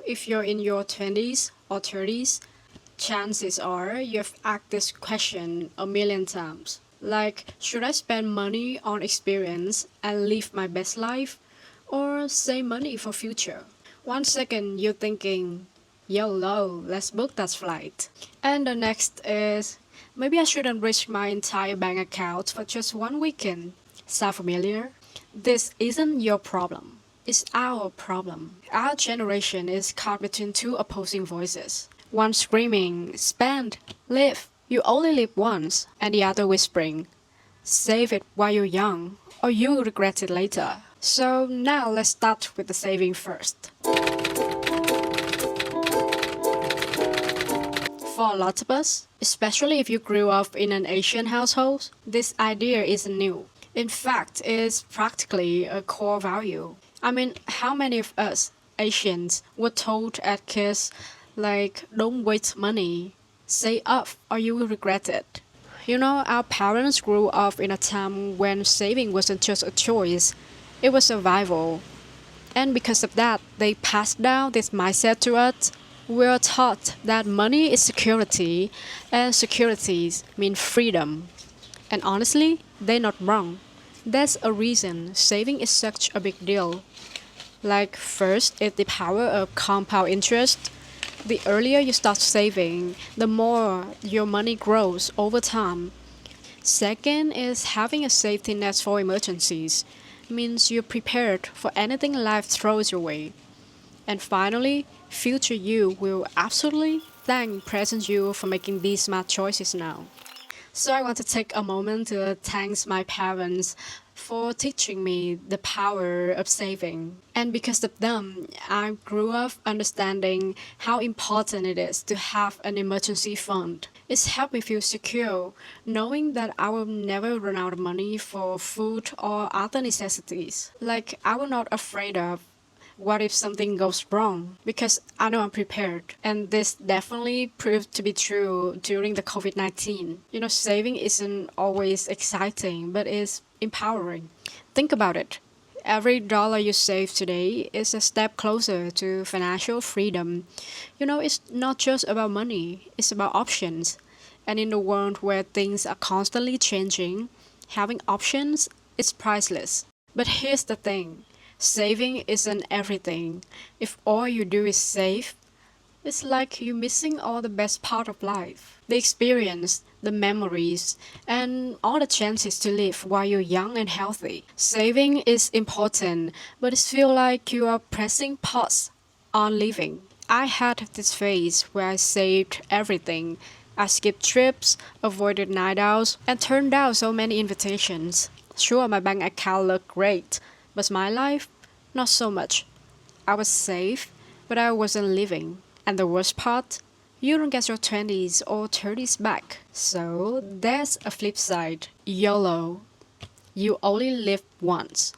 if you're in your 20s or 30s, chances are you've asked this question a million times. Like, should I spend money on experience and live my best life, or save money for future? One second you're thinking, YOLO, let's book that flight. And the next is, maybe I shouldn't risk my entire bank account for just one weekend. Sound familiar? This isn't your problem. It's our problem. Our generation is caught between two opposing voices. One screaming, spend, live, you only live once, and the other whispering, save it while you're young, or you'll regret it later. So now let's start with the saving first. For a lot of us, especially if you grew up in an Asian household, this idea isn't new. In fact, it's practically a core value. I mean, how many of us Asians were told as kids, like, don't waste money, save up or you will regret it? You know, our parents grew up in a time when saving wasn't just a choice, it was survival. And because of that, they passed down this mindset to us. We're taught that money is security, and securities mean freedom. And honestly, they're not wrong. That's a reason saving is such a big deal. Like, first, it's the power of compound interest. The earlier you start saving, the more your money grows over time. Second is having a safety net for emergencies. Means you're prepared for anything life throws your way. And finally, future you will absolutely thank present you for making these smart choices now. So I want to take a moment to thank my parents for teaching me the power of saving. And because of them, I grew up understanding how important it is to have an emergency fund. It's helped me feel secure, knowing that I will never run out of money for food or other necessities. Like, I was not afraid of what if something goes wrong? Because I know I'm prepared. And this definitely proved to be true during the COVID-19. You know, saving isn't always exciting, but it's empowering. Think about it. Every dollar you save today is a step closer to financial freedom. You know, it's not just about money, it's about options. And in a world where things are constantly changing, having options is priceless. But here's the thing. Saving isn't everything. If all you do is save, it's like you're missing all the best part of life. The experience, the memories, and all the chances to live while you're young and healthy. Saving is important, but it feels like you are pressing pause on living. I had this phase where I saved everything. I skipped trips, avoided night outs, and turned down so many invitations. Sure, my bank account looked great, but my life, not so much. I was safe, but I wasn't living. And the worst part, you don't get your 20s or 30s back. So there's a flip side. YOLO. You only live once.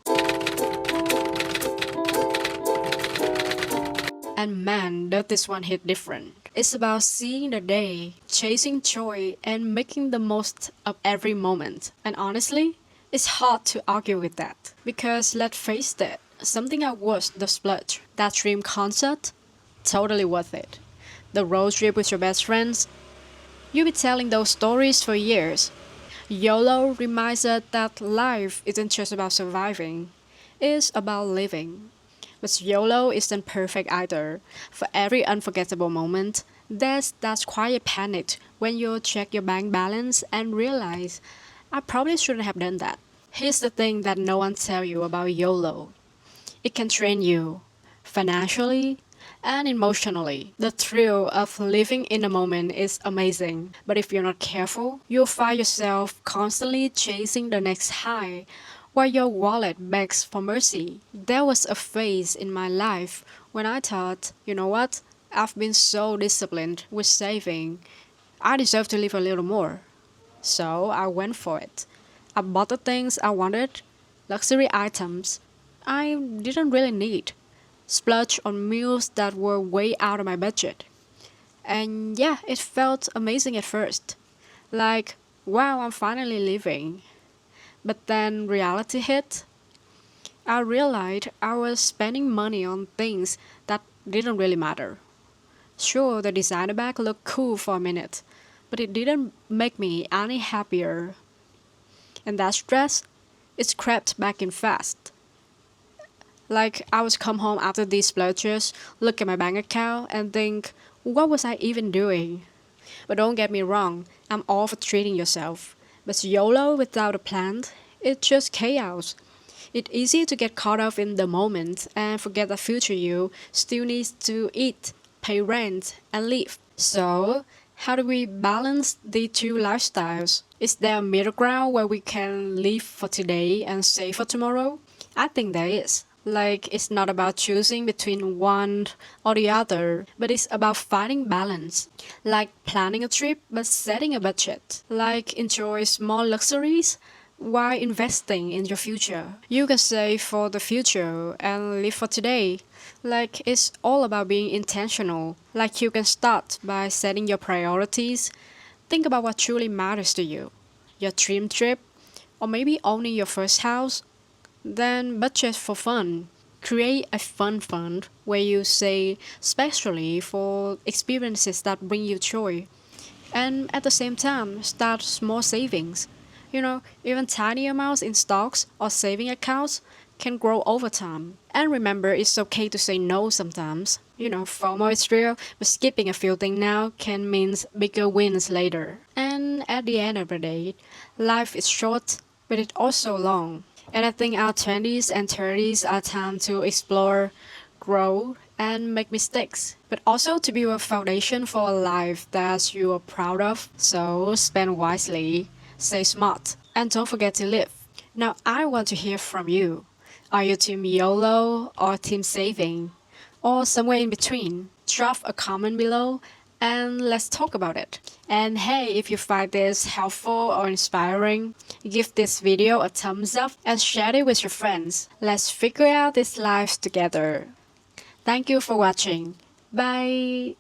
And man, does this one hit different. It's about seeing the day, chasing joy, and making the most of every moment. And honestly, it's hard to argue with that. Because let's face it, something I watched, the Splurge, that dream concert, totally worth it. The road trip with your best friends, you'll be telling those stories for years. YOLO reminds us that life isn't just about surviving, it's about living. But YOLO isn't perfect either. For every unforgettable moment, there's that quiet panic when you check your bank balance and realize, I probably shouldn't have done that. Here's the thing that no one tells you about YOLO. It can train you financially and emotionally. The thrill of living in the moment is amazing, but if you're not careful, you'll find yourself constantly chasing the next high while your wallet begs for mercy. There was a phase in my life when I thought, you know what? I've been so disciplined with saving. I deserve to live a little more. So I went for it. I bought the things I wanted, luxury items I didn't really need, splurged on meals that were way out of my budget. And yeah, it felt amazing at first. Like, wow, I'm finally living. But then reality hit. I realized I was spending money on things that didn't really matter. Sure, the designer bag looked cool for a minute, but it didn't make me any happier. And that stress, it crept back in fast. Like I was come home after these splurges, look at my bank account and think, what was I even doing? But don't get me wrong, I'm all for treating yourself. But YOLO without a plan, it's just chaos. It's easy to get caught up in the moment and forget that future you still needs to eat, pay rent, and live. So, how do we balance the two lifestyles? Is there a middle ground where we can live for today and save for tomorrow? I think there is. Like, it's not about choosing between one or the other, but it's about finding balance. Like planning a trip but setting a budget. Like enjoy small luxuries while investing in your future. You can save for the future and live for today. Like it's all about being intentional. Like you can start by setting your priorities. Think about what truly matters to you. Your dream trip, or maybe owning your first house. Then budget for fun. Create a fun fund where you say, especially for experiences that bring you joy. And at the same time, start small savings. Even tiny amounts in stocks or saving accounts can grow over time. And remember, it's okay to say no sometimes. FOMO is real, but skipping a few things now can mean bigger wins later. And at the end of the day, life is short, but it's also long. And I think our 20s and 30s are time to explore, grow, and make mistakes, but also to build a foundation for a life that you are proud of. So spend wisely, stay smart, and don't forget to live. Now, I want to hear from you. Are you Team YOLO or Team Saving? Or somewhere in between? Drop a comment below and let's talk about it. And hey, if you find this helpful or inspiring, give this video a thumbs up and share it with your friends. Let's figure out this life together. Thank you for watching. Bye!